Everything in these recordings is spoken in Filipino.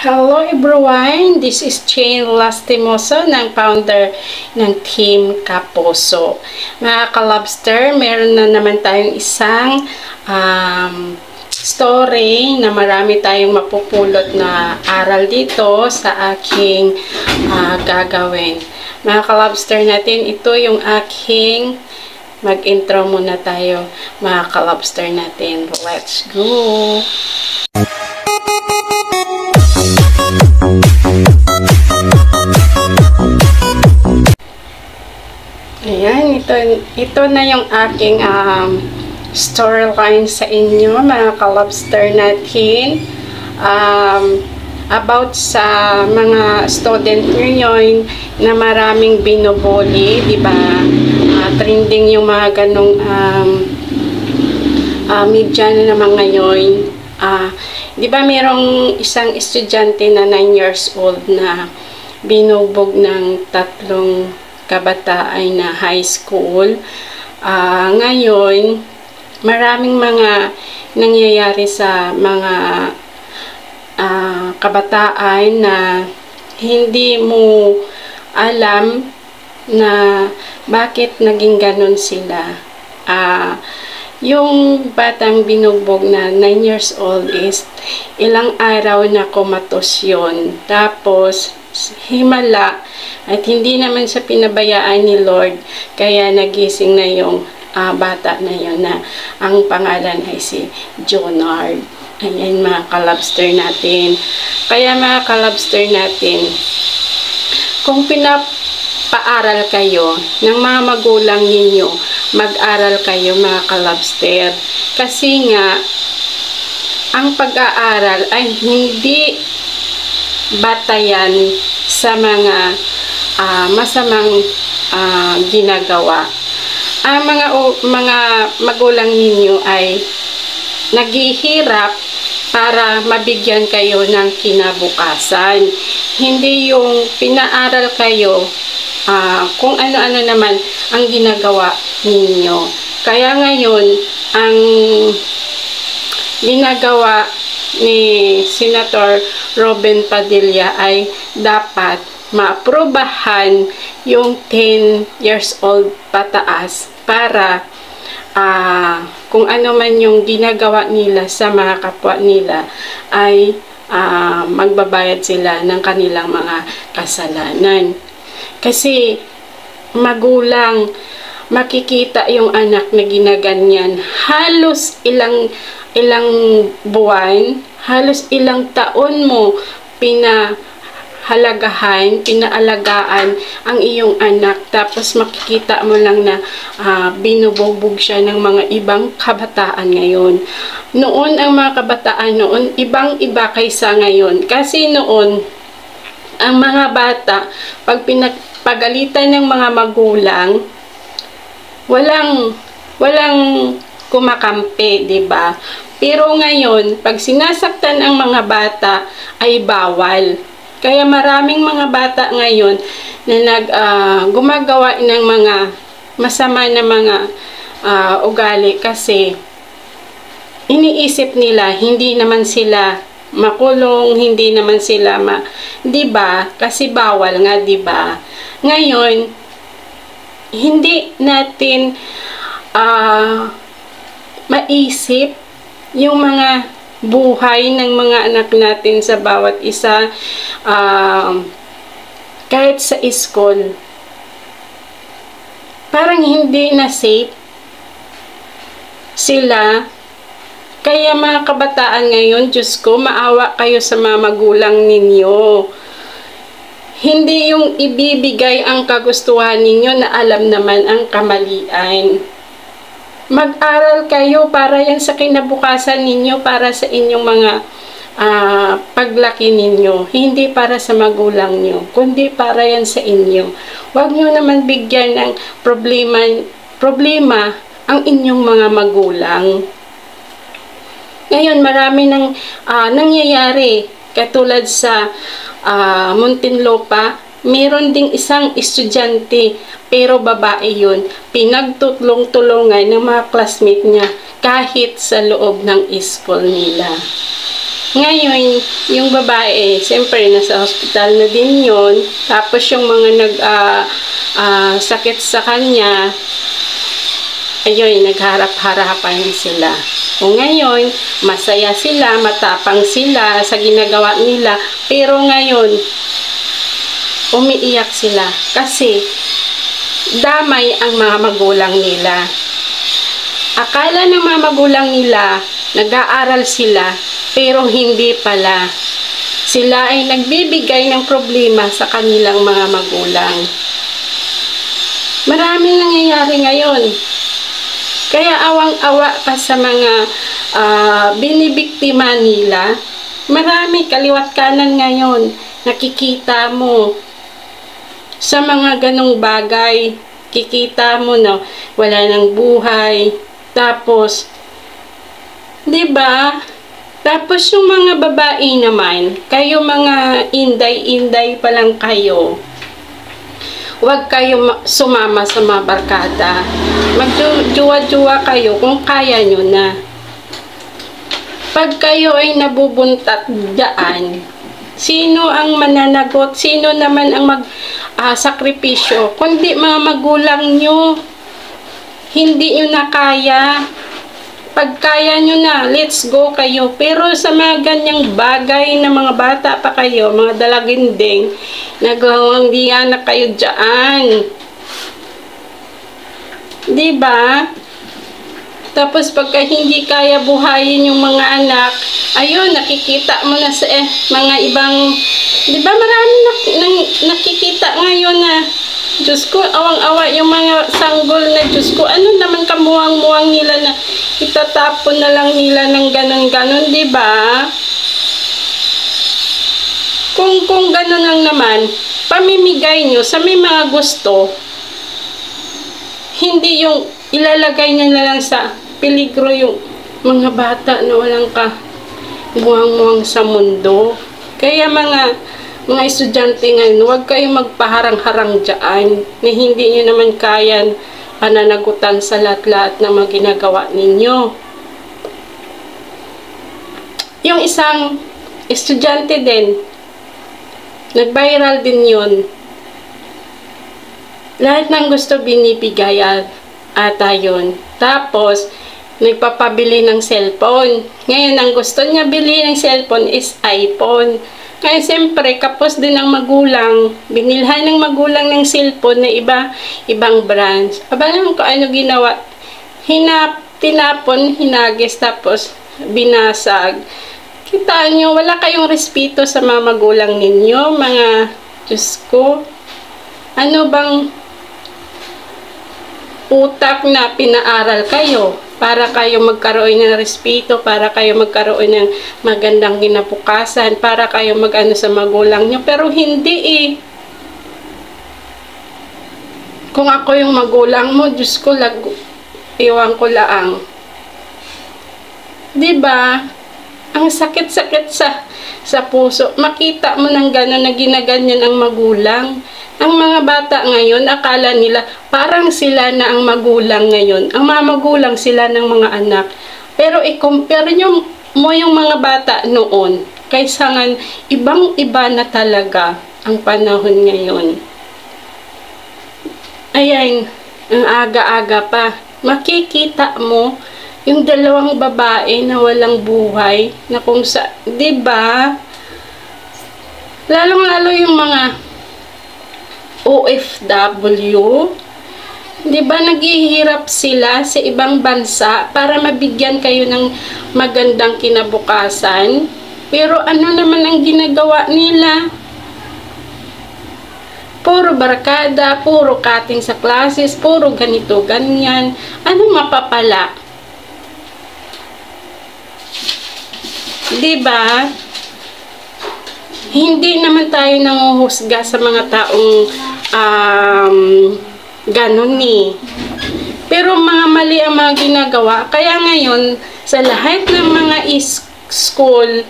Hello everyone! This is Jane Lastimoso ng founder ng Team Kapuso. Mga ka-lobster, meron na naman tayong isang story na marami tayong mapupulot na aral dito sa aking gagawin. Mga ka-lobster natin, ito yung aking mag-intro muna tayo. Mga ka-lobster natin, let's go! Ayan, ito na yung aking storyline sa inyo, mga ka-lobster natin. About sa mga student ngayon na maraming binubuli, di ba? Trending yung mga ganong media na naman ngayon. Di ba mayroong isang estudyante na 9 years old na binubog ng 3 kabataan na high school. Ngayon, maraming mga nangyayari sa mga kabataan na hindi mo alam na bakit naging ganon sila. Yung batang binugbog na 9 years old is ilang araw na komatos yun. Tapos, himala at hindi naman siya pinabayaan ni Lord. Kaya nagising na yung bata na yun na ang pangalan ay si Jonard. Ayan mga ka-lobster natin. Kaya mga ka-lobster natin, kung pinapaaral kayo ng mga magulang ninyo, mag-aral kayo mga ka-lobster. Kasi nga, ang pag-aaral ay hindi batayan sa mga masamang ginagawa. Ang mga magulang ninyo ay naghihirap para mabigyan kayo ng kinabukasan. Hindi yung pinaaral kayo kung ano-ano naman ang ginagawa ninyo. Kaya ngayon, ang ginagawa ni Senator Robin Padilla ay dapat maaprubahan yung 10 years old pataas para kung ano man yung ginagawa nila sa mga kapwa nila ay magbabayad sila ng kanilang mga kasalanan. Kasi magulang, makikita yung anak na ginaganyan halos ilang buwan, halos ilang taon mo pinaalagaan ang iyong anak, tapos makikita mo lang na binubugbog siya ng mga ibang kabataan ngayon. Noon ang mga kabataan noon ibang-iba kaysa ngayon, kasi noon ang mga bata pag pinagpagalitan ng mga magulang, walang kumakampi, di ba? Pero ngayon, pag sinasaktan ang mga bata, ay bawal. Kaya maraming mga bata ngayon na gumagawa ng mga masama na mga ugali kasi iniisip nila hindi naman sila makulong, hindi naman sila di ba? Kasi bawal nga, di ba? Ngayon, hindi natin maisip yung mga buhay ng mga anak natin sa bawat isa, kahit sa school. Parang hindi na safe sila. Kaya mga kabataan ngayon, Diyos ko, maawa kayo sa mga magulang ninyo. Hindi yung ibibigay ang kagustuhan ninyo na alam naman ang kamalian. Mag-aral kayo para yan sa kinabukasan ninyo, para sa inyong mga paglaki ninyo. Hindi para sa magulang nyo, kundi para yan sa inyo. Huwag nyo naman bigyan ng problema ang inyong mga magulang. Ngayon, marami nang nangyayari. Katulad sa Muntinlupa, meron ding isang estudyante, pero babae yun, pinagtutulong-tulungan ng mga classmate niya kahit sa loob ng school nila. Ngayon, yung babae, siyempre, nasa hospital na din yun. Tapos yung mga sakit sa kanya, ayun, nagharap-harapan sila. O ngayon, masaya sila, matapang sila sa ginagawa nila. Pero ngayon, umiiyak sila. Kasi, damay ang mga magulang nila. Akala ng mga magulang nila, nag-aaral sila, pero hindi pala. Sila ay nagbibigay ng problema sa kanilang mga magulang. Maraming nangyayari ngayon. Kaya awang-awa pa sa mga binibiktima nila. Marami kaliwat kanan ngayon. Nakikita mo sa mga ganong bagay. Kikita mo na wala ng buhay. Tapos, di ba? Tapos yung mga babae naman, kayo mga inday-inday pa lang kayo. Huwag kayo sumama sa mga barkada. Magjuwa-juwa kayo kung kaya nyo na. Pag kayo ay nabubuntat dyan, sino ang mananagot? Sino naman ang mag-sakripisyo? Kundi mga magulang nyo. Hindi nyo na kaya. Pag kaya nyo na, let's go kayo. Pero sa mga ganyang bagay na mga bata pa kayo, mga dalaginding, nagawangdiyan na kayo dyan. Diba? Tapos pagka hindi kaya buhayin yung mga anak, ayun, nakikita mo na sa mga ibang, diba marami nakikita ngayon na, Diyos ko, awang-awa yung mga sanggol na, Diyos ko, ano naman kamuwang-muwang nila na itatapon na lang nila ng ganon-ganon, diba? Kung ganon lang naman, pamimigay nyo sa may mga gusto, hindi yung ilalagay nyo na lang sa peligro yung mga bata na walang muwang-muwang sa mundo. Kaya mga estudyante ngayon, huwag kayong magpaharang-harang dyan na hindi nyo naman kayan pananagutan sa lahat-lahat na mga ginagawa ninyo. Yung isang estudyante din, nag-viral din yun. Lahat ng gusto binibigay ata yun. Tapos, nagpapabili ng cellphone. Ngayon, ang gusto niya bili ng cellphone is iPhone. Kaya siyempre, kapos din ng magulang, binilhan ng magulang ng cellphone na ibang brands. Aba naman kung ano ginawa, tinapon, hinagis, tapos binasag. Kita nyo, wala kayong respeto sa mga magulang ninyo, mga Diyos ko. Ano bang utak na pinaaral kayo? Para kayo magkaroon ng respeto, para kayo magkaroon ng magandang kinabukasan, para kayo mag-ano sa magulang nyo. Pero hindi eh. Kung ako yung magulang mo, Diyos ko, iwan ko laang. Diba? Ang sakit-sakit sa puso. Makita mo ng gano'n na ginaganyan ang magulang. Ang mga bata ngayon, akala nila parang sila na ang magulang ngayon. Ang mga magulang sila ng mga anak. Pero i-compare mo yung mga bata noon. Kaysa nga, ibang-iba na talaga ang panahon ngayon. Ayan, ang aga-aga pa. Makikita mo yung dalawang babae na walang buhay. Na kung sa, diba? Lalong-lalo yung mga OFW, di ba naghihirap sila sa ibang bansa para mabigyan kayo ng magandang kinabukasan? Pero ano naman ang ginagawa nila? Puro barkada, puro cutting sa classes, puro ganito, ganyan. Ano mapapala? Di ba? Hindi naman tayo nanguhusga sa mga taong ganun eh. Pero mga mali ang mga ginagawa. Kaya ngayon, sa lahat ng mga school,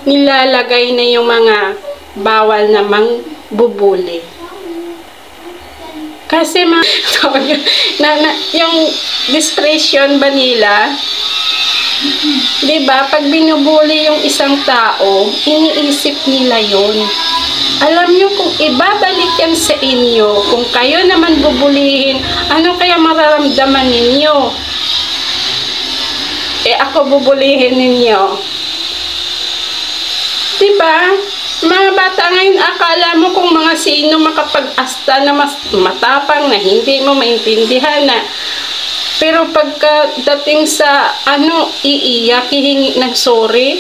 nilalagay na yung mga bawal namang bubuli. Kasi yung discretion ba nila, 'Di ba? Pag binubuli yung isang tao, iniisip nila yon. Alam nyo, kung ibabalik yan sa inyo, kung kayo naman bubulihin, ano kaya mararamdaman ninyo? Ako bubulihin ninyo. Diba? Mga bata ngayon, akala mo kung mga sino makapag-asta na mas matapang na hindi mo maintindihan na. Pero pagdating sa iiyak, hihingi ng sorry.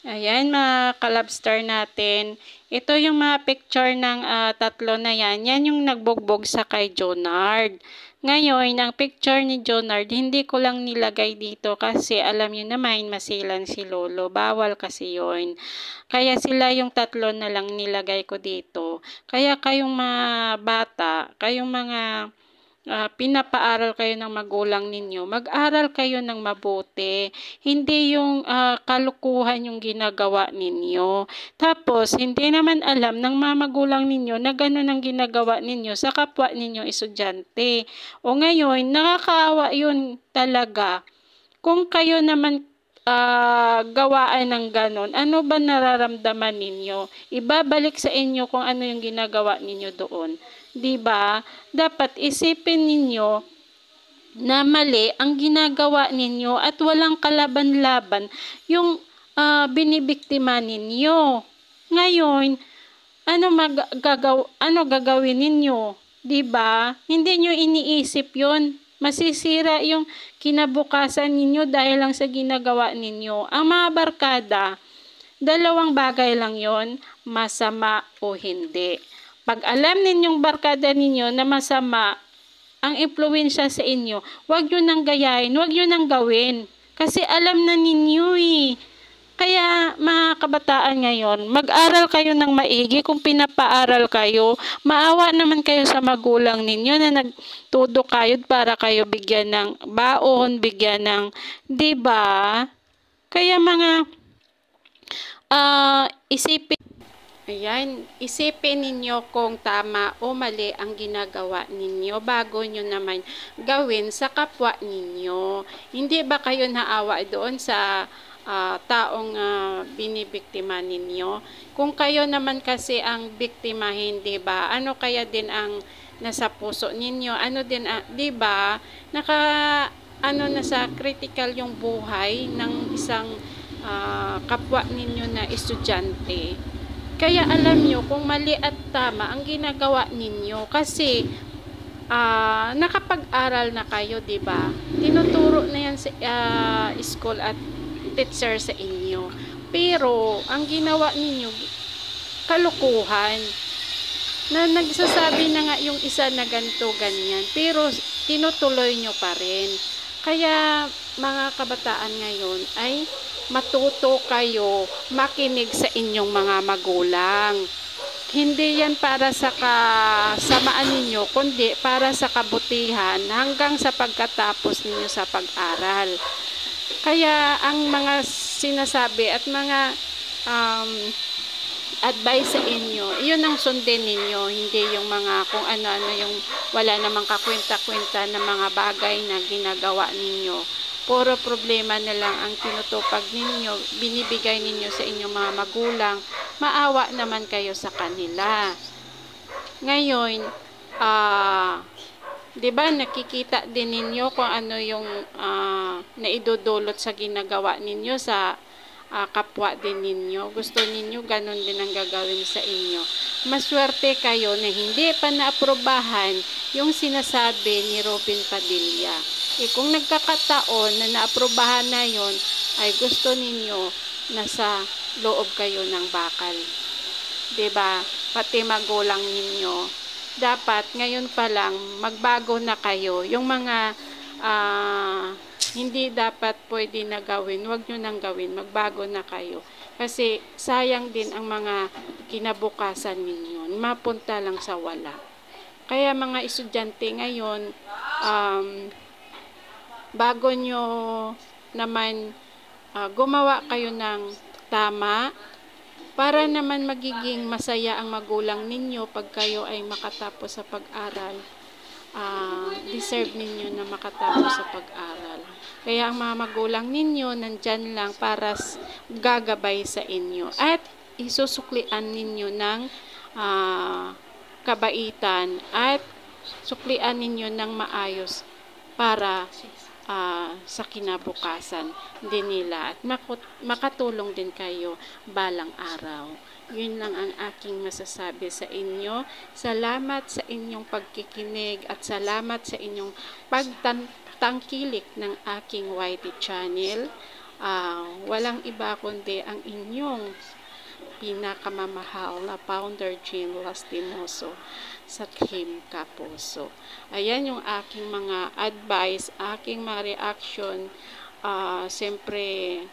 Ayan, mga kalabstar natin. Ito yung mga picture ng tatlo na yan. Yan yung nagbugbog sa kay Jonard. Ngayon, ang picture ni Jonard, hindi ko lang nilagay dito kasi alam niyo naman, masilan si Lolo. Bawal kasi yon. Kaya sila yung tatlo na lang nilagay ko dito. Kaya kayong mga bata, kayong mga pinapaaral kayo ng magulang ninyo, mag-aral kayo ng mabuti. Hindi yung kalukuhan yung ginagawa ninyo. Tapos, hindi naman alam ng mga magulang ninyo na gano'n ang ginagawa ninyo sa kapwa ninyo estudyante. O ngayon, nakakaawa yun talaga. Kung kayo naman gawaan ng ganon, ano ba nararamdaman ninyo? Ibabalik sa inyo kung ano yung ginagawa ninyo doon. 'Di ba? Dapat isipin ninyo na mali ang ginagawa ninyo at walang kalaban-laban yung binibiktima ninyo. Ngayon, ano gagawin ninyo? 'Di ba? Hindi nyo iniisip 'yon. Masisira yung kinabukasan ninyo dahil lang sa ginagawa ninyo. Ang mga barkada, dalawang bagay lang 'yon, masama o hindi. Pag alam ninyong barkada ninyo na masama ang impluwensya sa inyo, huwag nyo nang gayahin, huwag nyo nang gawin. Kasi alam na ninyo eh. Kaya mga kabataan ngayon, mag-aral kayo ng maigi. Kung pinapaaral kayo, maawa naman kayo sa magulang ninyo na nagtudo kayo para kayo bigyan ng baon, bigyan ng, 'di ba? Kaya mga isipin ninyo kung tama o mali ang ginagawa ninyo bago nyo naman gawin sa kapwa ninyo. Hindi ba kayo naawa doon sa taong binibiktima ninyo? Kung kayo naman kasi ang biktima, hindi ba? Ano kaya din ang nasa puso ninyo? Ano din, 'di ba? Nasa critical yung buhay ng isang kapwa ninyo na estudyante. Kaya alam nyo kung mali at tama ang ginagawa ninyo kasi nakapag-aral na kayo, 'di ba? Tinuturo na yan sa school at teacher sa inyo. Pero ang ginawa ninyo kalukuhan. Na nagsasabi na nga yung isa na ganito ganyan, pero tinutuloy nyo pa rin. Kaya mga kabataan ngayon ay matuto kayo makinig sa inyong mga magulang. Hindi yan para sa kasamaan ninyo, kundi para sa kabutihan hanggang sa pagkatapos ninyo sa pag-aral. Kaya ang mga sinasabi at mga advice sa inyo, iyon ang sundin ninyo, hindi yung mga kung ano-ano yung wala namang kakwenta-kwenta na mga bagay na ginagawa ninyo. Puro problema na lang ang tinutupag ninyo, binibigay ninyo sa inyong mga magulang, maawa naman kayo sa kanila. Ngayon, 'di ba nakikita din ninyo kung ano yung naidudulot sa ginagawa ninyo sa kapwa din ninyo. Gusto ninyo ganun din ang gagawin sa inyo. Maswerte kayo na hindi pa naaprubahan yung sinasabi ni Robin Padilla. Kung nagkakataon na naaprubahan na yon, ay gusto ninyo nasa loob kayo ng bakal. 'Di ba? Pati magulang ninyo. Dapat ngayon pa lang magbago na kayo. Yung mga hindi dapat pwede na gawin, huwag nyo nang gawin, magbago na kayo. Kasi sayang din ang mga kinabukasan ninyo, mapunta lang sa wala. Kaya mga estudyante ngayon, bago nyo naman gumawa kayo ng tama, para naman magiging masaya ang magulang ninyo pag kayo ay makatapos sa pag-aral. deserve ninyo na makatapos sa pag-aral. Kaya ang mga magulang ninyo nandyan lang para gagabay sa inyo at isusuklian ninyo ng kabaitan at suklian ninyo ng maayos para sa kinabukasan din nila at makatulong din kayo balang araw. Yun lang ang aking masasabi sa inyo. Salamat sa inyong pagkikinig at salamat sa inyong pagtangkilik ng aking YT channel. Walang iba kundi ang inyong pinakamamahal na founder Jean Lastimoso sa Team Kapuso. Ayan yung aking mga advice, aking mga reaction. Siyempre,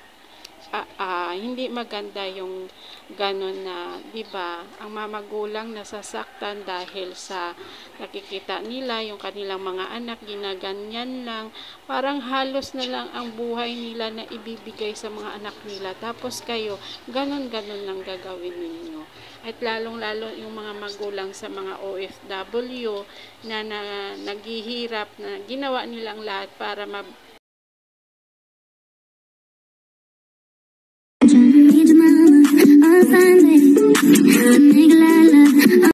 hindi maganda yung ganon na, di ba, ang mamagulang nasasaktan dahil sa nakikita nila yung kanilang mga anak ginaganyan lang, parang halos na lang ang buhay nila na ibibigay sa mga anak nila, tapos kayo ganon lang gagawin ninyo. At lalong-lalo yung mga magulang sa mga OFW na naghihirap, na ginawa nilang lahat para